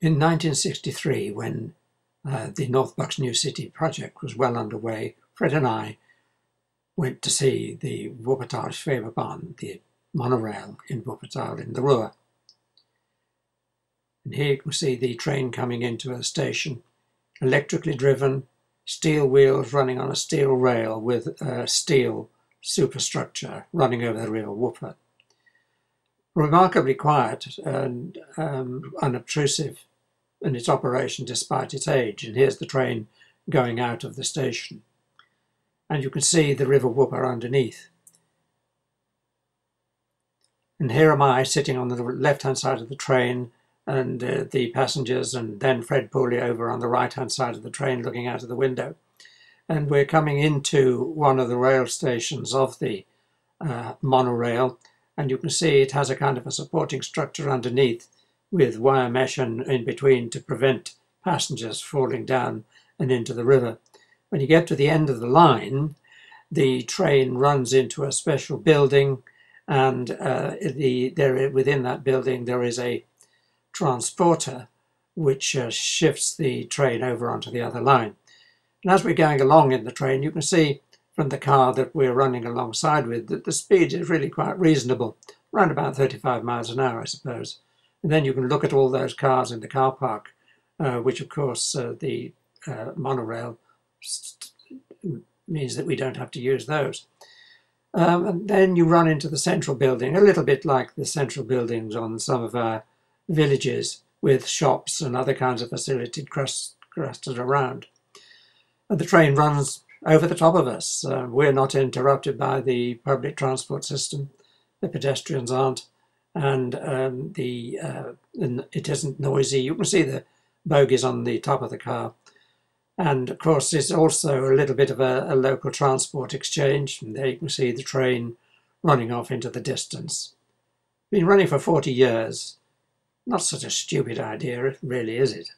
In 1963, when the North Bucks New City project was well underway, Fred and I went to see the Wupperthal Schwebebahn, the monorail in Wuppertal in the Ruhr. And here you can see the train coming into a station, electrically driven, steel wheels running on a steel rail with a steel superstructure running over the real Wupper. Remarkably quiet and unobtrusive in its operation despite its age. And here's the train going out of the station. And you can see the River Wupper underneath. And here am I sitting on the left-hand side of the train, and the passengers, and then Fred Pooley over on the right-hand side of the train looking out of the window. And we're coming into one of the rail stations of the monorail, and you can see it has a kind of a supporting structure underneath with wire mesh in between to prevent passengers falling down and into the river. When you get to the end of the line, the train runs into a special building, and within that building there is a transporter which shifts the train over onto the other line. And as we're going along in the train, you can see from the car that we're running alongside with that the speed is really quite reasonable, around about 35 miles an hour, I suppose. And then you can look at all those cars in the car park, which of course the monorail means that we don't have to use those. And then you run into the central building, a little bit like the central buildings on some of our villages, with shops and other kinds of facilities clustered around. And the train runs over the top of us. We're not interrupted by the public transport system. The pedestrians aren't, and it isn't noisy. You can see the bogies on the top of the car. And of course, it's also a little bit of a local transport exchange. And there you can see the train running off into the distance. Been running for 40 years. Not such a stupid idea, really, is it?